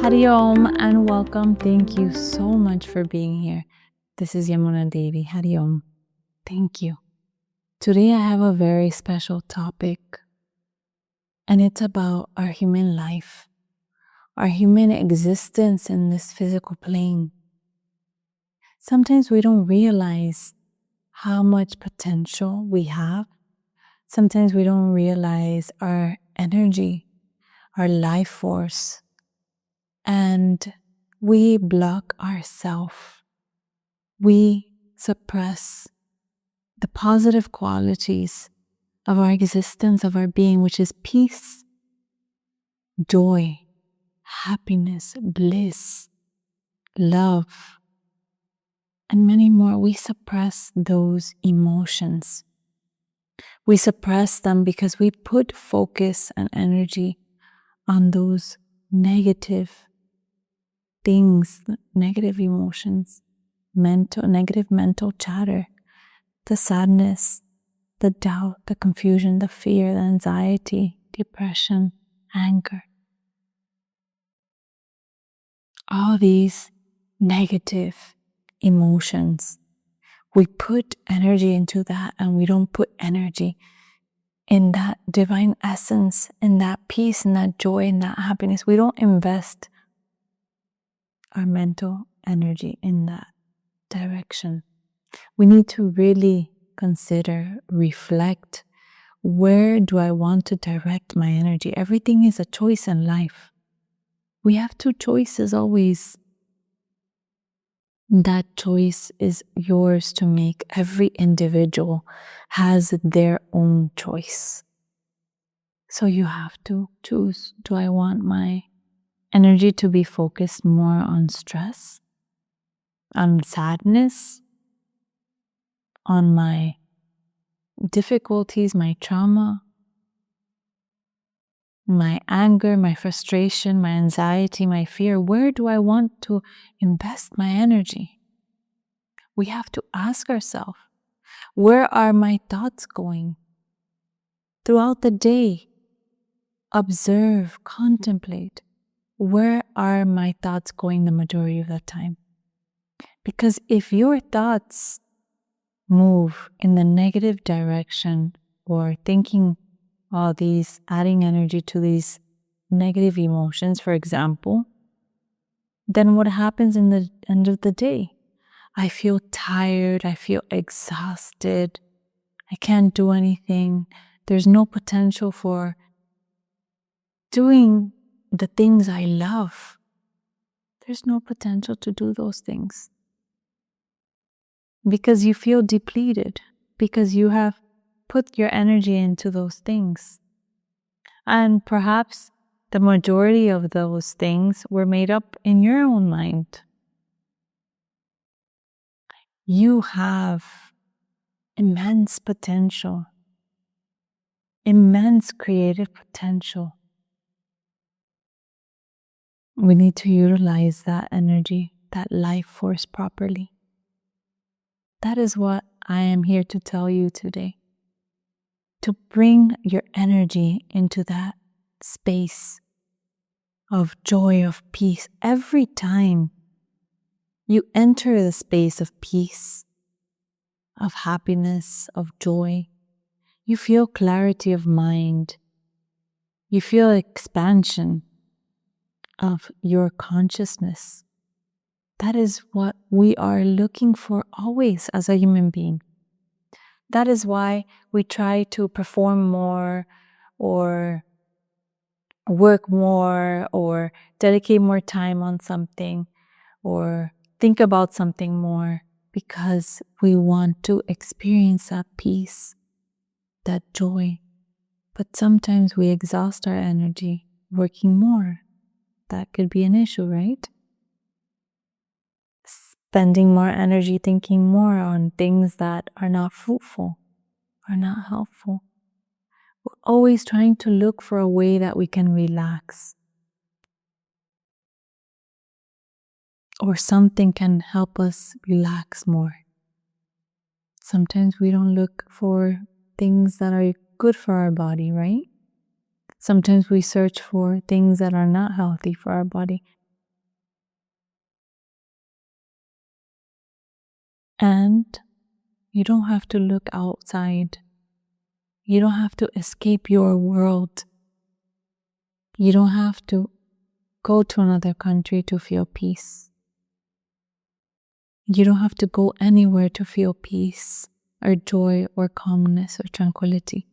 Hari Om and welcome. Thank you so much for being here. This is Yamuna Devi. Hari Om. Thank you. Today I have a very special topic, and it's about our human life, our human existence in this physical plane. Sometimes we don't realize how much potential we have. Sometimes we don't realize our energy, our life force, and we block ourselves. We suppress the positive qualities of our existence, of our being, which is peace, joy, happiness, bliss, love, and many more. We suppress those emotions. We suppress them because we put focus and energy on those negative things, negative emotions, negative mental chatter, the sadness, the doubt, the confusion, the fear, the anxiety, depression, anger. All these negative emotions, we put energy into that, and we don't put energy in that divine essence, in that peace, in that joy, in that happiness. We don't invest our mental energy in that direction. We need to really consider, reflect, where do I want to direct my energy? Everything is a choice in life. We have two choices always. That choice is yours to make. Every individual has their own choice. So you have to choose. Do I want my energy to be focused more on stress, on sadness, on my difficulties, my trauma, my anger, my frustration, my anxiety, my fear? Where do I want to invest my energy? We have to ask ourselves, where are my thoughts going? Throughout the day, observe, contemplate. Where are my thoughts going the majority of the time? Because if your thoughts move in the negative direction, or thinking all these, adding energy to these negative emotions, for example, then what happens in the end of the day? I feel tired, I feel exhausted, I can't do anything. There's no potential for doing the things I love. There's no potential to do those things because you feel depleted, because you have put your energy into those things. And perhaps the majority of those things were made up in your own mind. You have immense potential, immense creative potential. We need to utilize that energy, that life force properly. That is what I am here to tell you today. To bring your energy into that space of joy, of peace. Every time you enter the space of peace, of happiness, of joy, you feel clarity of mind. You feel expansion of your consciousness. That is what we are looking for always as a human being. That is why we try to perform more, or work more, or dedicate more time on something, or think about something more, because we want to experience that peace, that joy. But sometimes we exhaust our energy working more. That could be an issue, right? Spending more energy thinking more on things that are not fruitful, are not helpful. We're always trying to look for a way that we can relax, or something can help us relax more. Sometimes we don't look for things that are good for our body, right? Sometimes we search for things that are not healthy for our body. And you don't have to look outside. You don't have to escape your world. You don't have to go to another country to feel peace. You don't have to go anywhere to feel peace or joy or calmness or tranquility.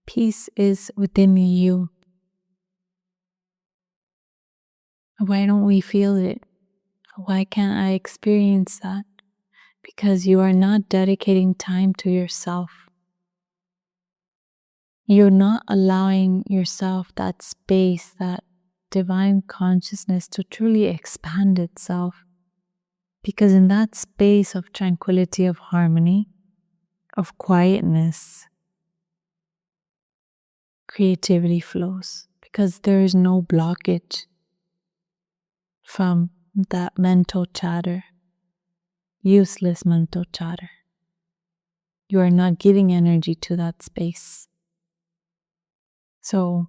Peace is within you. Why don't we feel it? Why can't I experience that? Because you are not dedicating time to yourself. You're not allowing yourself that space, that divine consciousness to truly expand itself. Because in that space of tranquility, of harmony, of quietness, creativity flows. Because there is no blockage from that mental chatter, useless mental chatter. You are not giving energy to that space. So,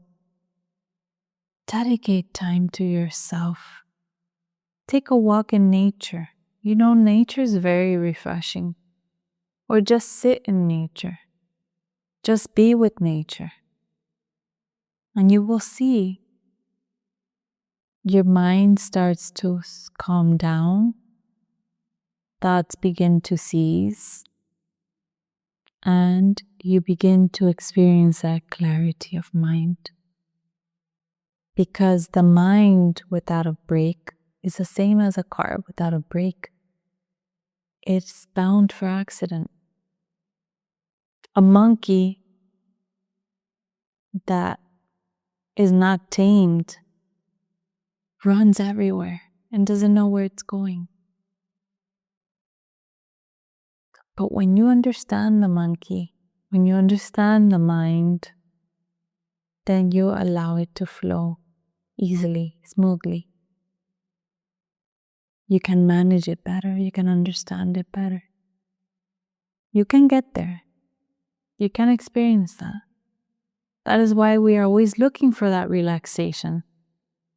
dedicate time to yourself. Take a walk in nature. You know, nature is very refreshing. Or just sit in nature. Just be with nature. And you will see your mind starts to calm down. Thoughts begin to cease. And you begin to experience that clarity of mind. Because the mind without a brake is the same as a car without a brake. It's bound for accident. A monkey that is not tamed runs everywhere and doesn't know where it's going. But when you understand the monkey, when you understand the mind, then you allow it to flow easily, smoothly. You can manage it better. You can understand it better. You can get there. You can experience that. That is why we are always looking for that relaxation.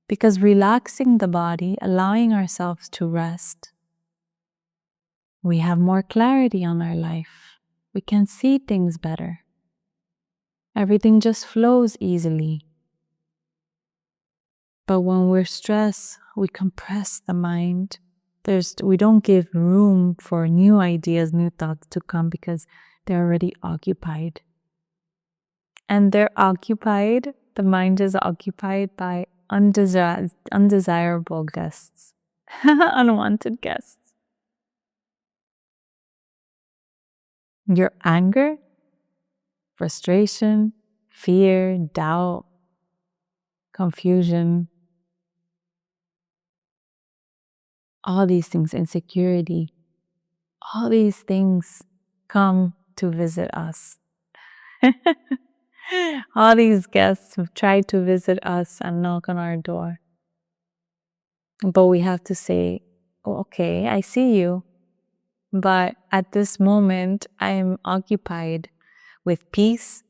Because relaxing the body, allowing ourselves to rest, we have more clarity on our life. We can see things better. Everything just flows easily. But when we're stressed, we compress the mind. We don't give room for new ideas, new thoughts to come because they're already occupied. And they're occupied, the mind is occupied by undesirable guests, unwanted guests. Your anger, frustration, fear, doubt, confusion, all these things, insecurity, all these things come to visit us. All these guests have tried to visit us and knock on our door. But we have to say, oh, okay, I see you. But at this moment, I am occupied with peace,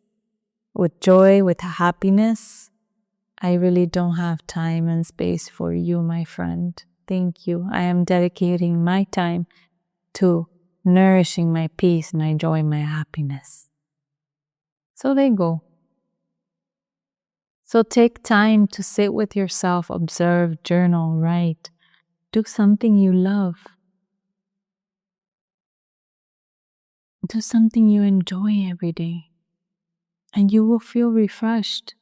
with joy, with happiness. I really don't have time and space for you, my friend. Thank you. I am dedicating my time to nourishing my peace and enjoying my happiness. So they go. So take time to sit with yourself, observe, journal, write. Do something you love. Do something you enjoy every day. And you will feel refreshed.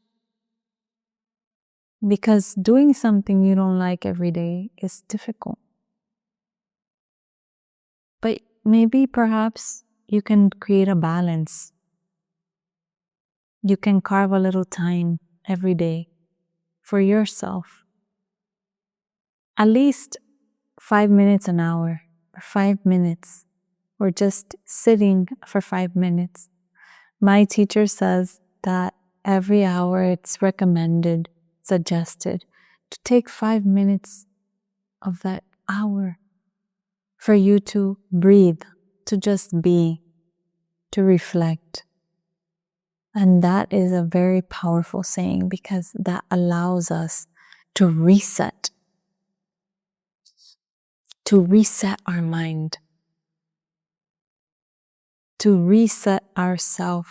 Because doing something you don't like every day is difficult. But maybe perhaps you can create a balance. You can carve a little time every day for yourself. At least 5 minutes an hour, or 5 minutes, or just sitting for 5 minutes. My teacher says that every hour it's recommended, suggested to take 5 minutes of that hour for you to breathe, to just be, to reflect. And that is a very powerful saying because that allows us to reset our mind. to reset ourselves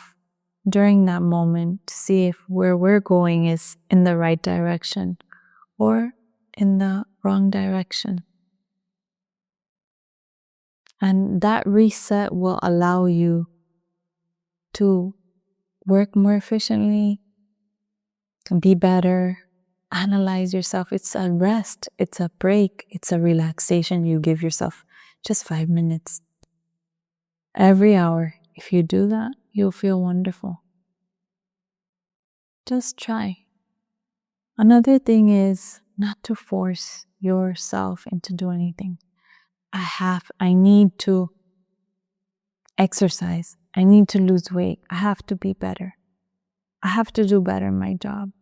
during that moment to see if where we're going is in the right direction or in the wrong direction. And that reset will allow you to work more efficiently, be better, analyze yourself. It's a rest, it's a break, it's a relaxation you give yourself. Just 5 minutes. Every hour. If you do that, you'll feel wonderful. Just try. Another thing is not to force yourself into doing anything. I need to exercise. I need to lose weight. I have to be better. I have to do better in my job.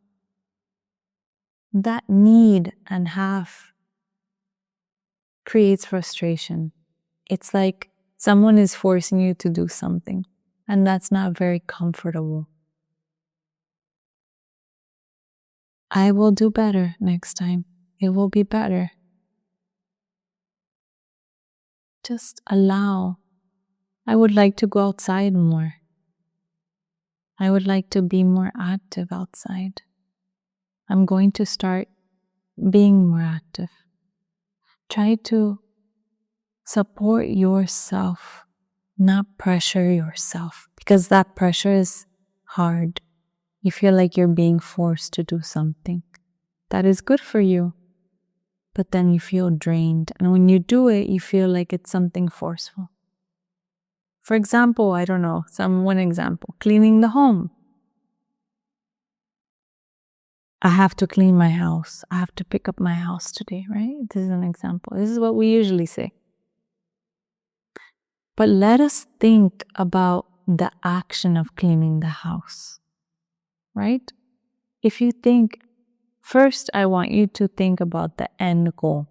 That need and have creates frustration. It's like someone is forcing you to do something, and that's not very comfortable. I will do better next time. It will be better. Just allow. I would like to go outside more. I would like to be more active outside. I'm going to start being more active. Try to support yourself, not pressure yourself, because that pressure is hard. You feel like you're being forced to do something that is good for you, but then you feel drained. And when you do it, you feel like it's something forceful. For example, I don't know, one example, cleaning the home. I have to clean my house. I have to pick up my house today, right? This is an example. This is what we usually say. But let us think about the action of cleaning the house, right? If you think, first, I want you to think about the end goal.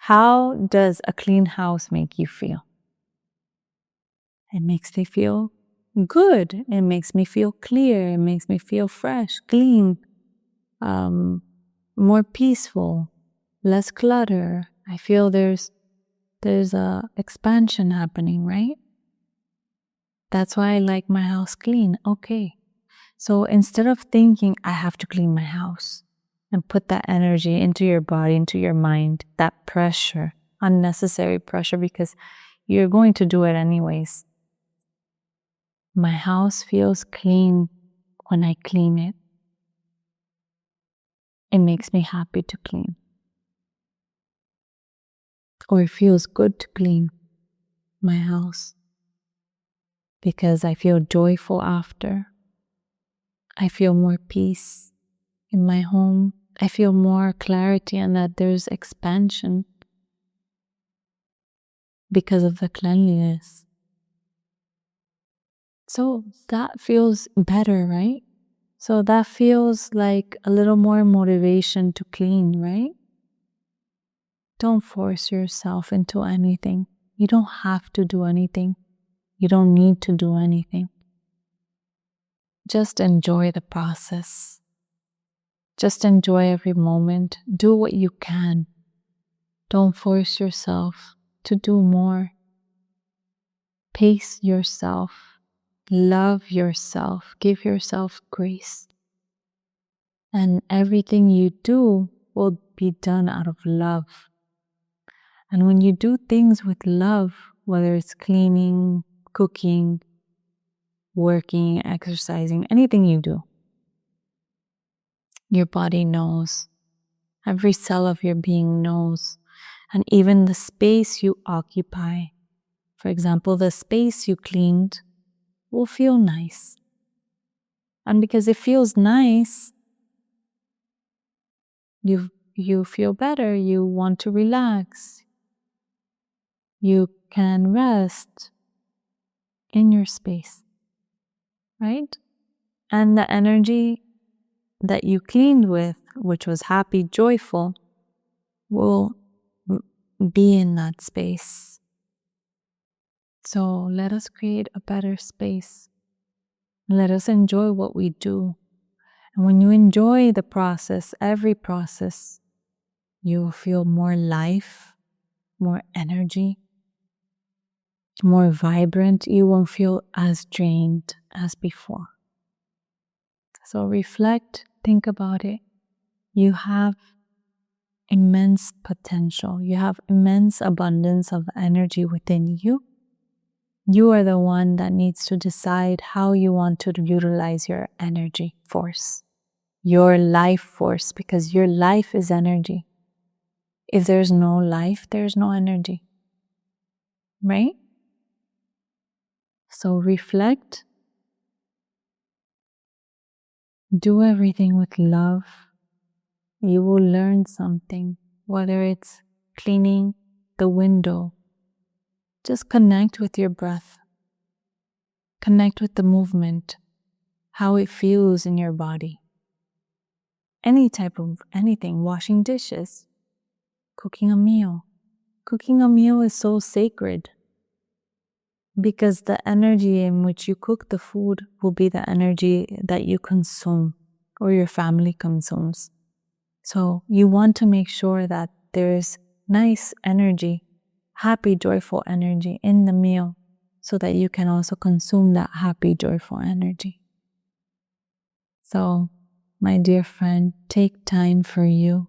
How does a clean house make you feel? It makes me feel good. It makes me feel clear. It makes me feel fresh, clean, more peaceful, less clutter. I feel there's a expansion happening, right? That's why I like my house clean. Okay. So instead of thinking I have to clean my house and put that energy into your body, into your mind, that pressure, unnecessary pressure, because you're going to do it anyways. My house feels clean when I clean it. It makes me happy to clean. Or it feels good to clean my house because I feel joyful after. I feel more peace in my home. I feel more clarity and that there's expansion because of the cleanliness. So that feels better, right? So that feels like a little more motivation to clean, right? Don't force yourself into anything. You don't have to do anything. You don't need to do anything. Just enjoy the process. Just enjoy every moment. Do what you can. Don't force yourself to do more. Pace yourself. Love yourself. Give yourself grace. And everything you do will be done out of love. And when you do things with love, whether it's cleaning, cooking, working, exercising, anything you do, your body knows. Every cell of your being knows. And even the space you occupy, for example, the space you cleaned, will feel nice. And because it feels nice, you feel better. You want to relax. You can rest in your space, right? And the energy that you cleaned with, which was happy, joyful, will be in that space. So let us create a better space. Let us enjoy what we do. And when you enjoy the process, every process, you will feel more life, more energy. more vibrant. You won't feel as drained as before. So reflect, think about it. You have immense potential. You have immense abundance of energy within you. You are the one that needs to decide how you want to utilize your energy force, your life force, because your life is energy. If there's no life, there's no energy, right? So reflect, do everything with love. You will learn something, whether it's cleaning the window. Just connect with your breath. Connect with the movement, how it feels in your body. Any type of anything, washing dishes, cooking a meal. Cooking a meal is so sacred because the energy in which you cook the food will be the energy that you consume or your family consumes. So you want to make sure that there's nice energy, happy, joyful energy in the meal so that you can also consume that happy, joyful energy. So, my dear friend, take time for you.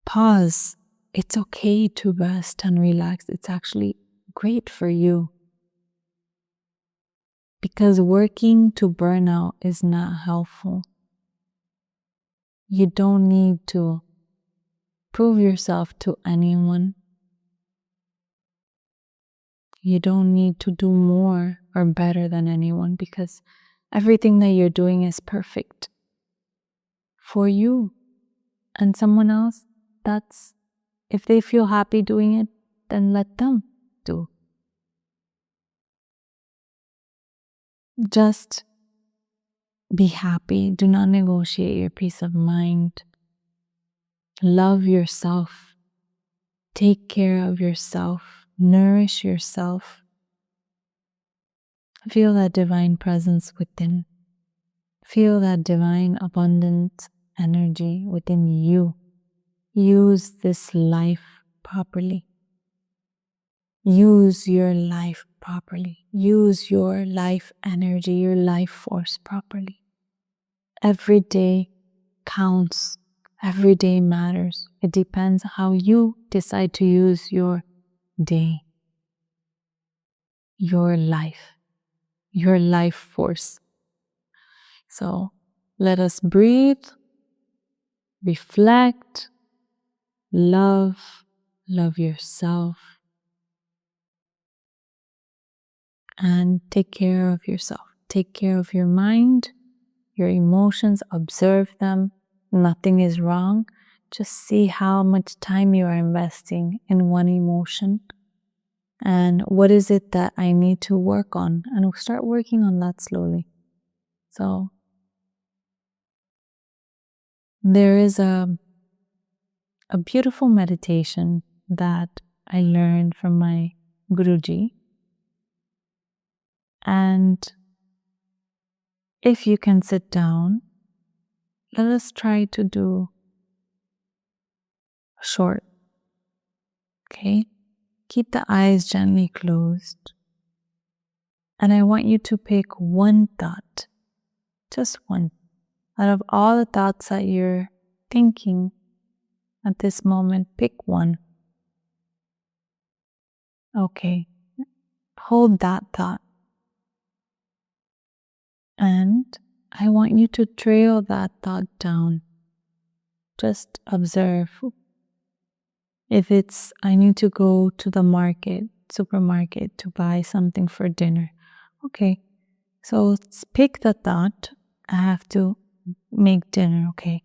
Pause. It's okay to rest and relax. It's actually great for you. Because working to burn out is not helpful. You don't need to prove yourself to anyone. You don't need to do more or better than anyone because everything that you're doing is perfect for you. And someone else, that's, if they feel happy doing it, then let them do. Just be happy. Do not negotiate your peace of mind. Love yourself. Take care of yourself. Nourish yourself. Feel that divine presence within. Feel that divine abundant energy within you. Use this life properly. Use your life properly. Use your life energy, your life force properly. Every day counts. Every day matters. It depends how you decide to use your day, your life force. So let us breathe, reflect, love yourself, and take care of yourself. Take care of your mind, your emotions, observe them. Nothing is wrong. Just see how much time you are investing in one emotion and what is it that I need to work on, and start working on that slowly. So there is a beautiful meditation that I learned from my Guruji, and if you can sit down, let us try to do short. Okay? Keep the eyes gently closed. And I want you to pick one thought, just one, out of all the thoughts that you're thinking at this moment. Pick one. Okay. Hold that thought. And I want you to trail that thought down. Just observe. If it's, I need to go to the supermarket to buy something for dinner. Okay. So pick the thought. I have to make dinner. Okay.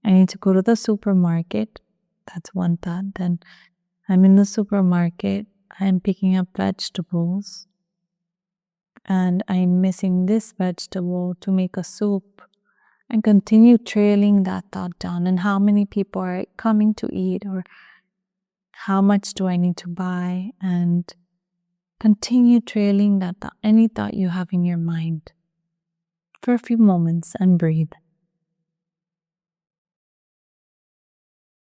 I need to go to the supermarket. That's one thought. Then I'm in the supermarket. I'm picking up vegetables. And I'm missing this vegetable to make a soup. And continue trailing that thought down. And how many people are coming to eat, or how much do I need to buy? And continue trailing that thought, any thought you have in your mind, for a few moments, and breathe.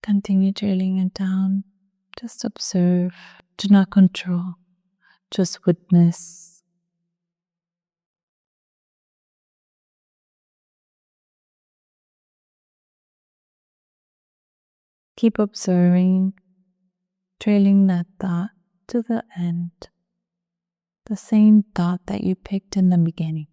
Continue trailing it down. Just observe. Do not control, just witness. Keep observing, trailing that thought to the end, the same thought that you picked in the beginning.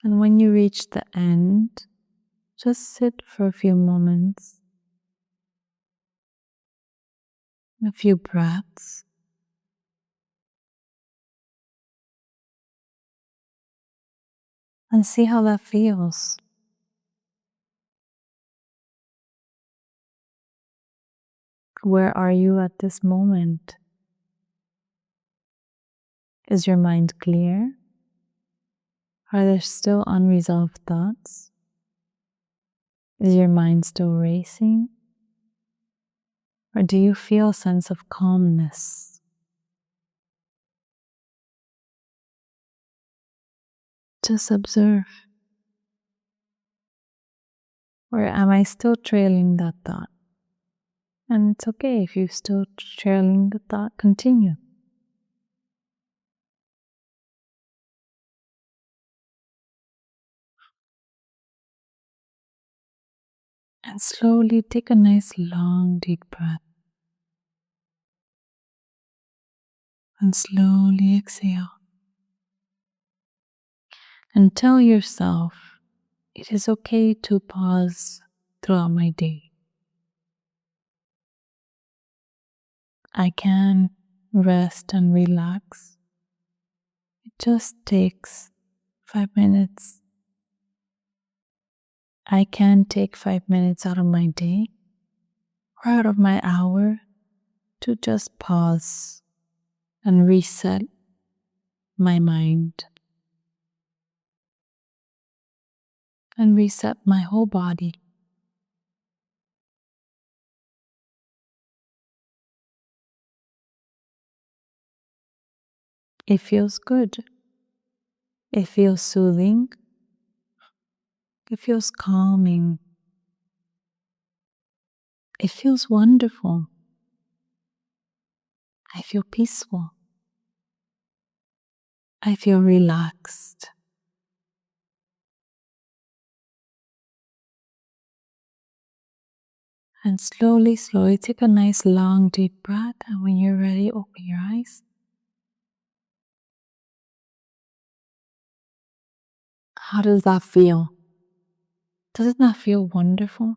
And when you reach the end, just sit for a few moments, a few breaths, and see how that feels. Where are you at this moment? Is your mind clear? Are there still unresolved thoughts? Is your mind still racing? Or do you feel a sense of calmness? Just observe. Or am I still trailing that thought? And it's okay if you're still trailing the thought, continue. And slowly take a nice long deep breath. And slowly exhale. And tell yourself it is okay to pause throughout my day. I can rest and relax. It just takes 5 minutes. I can take 5 minutes out of my day or out of my hour to just pause and reset my mind and reset my whole body. It feels good. It feels soothing. It feels calming. It feels wonderful. I feel peaceful. I feel relaxed. And slowly, slowly take a nice long deep breath. And when you're ready, open your eyes. How does that feel? Does it not feel wonderful?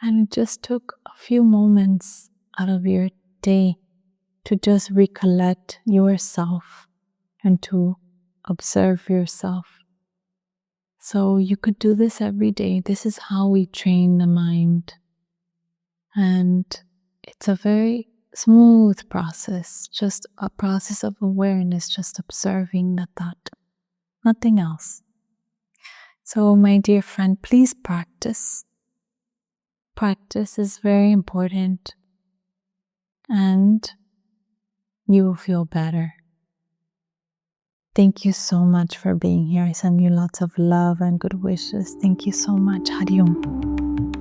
And it just took a few moments out of your day to just recollect yourself and to observe yourself. So you could do this every day. This is how we train the mind. And it's a very smooth process, just a process of awareness, just observing the thought, nothing else. So my dear friend, please practice. Practice is very important and you will feel better. Thank you so much for being here. I send you lots of love and good wishes. Thank you so much. Hari Om.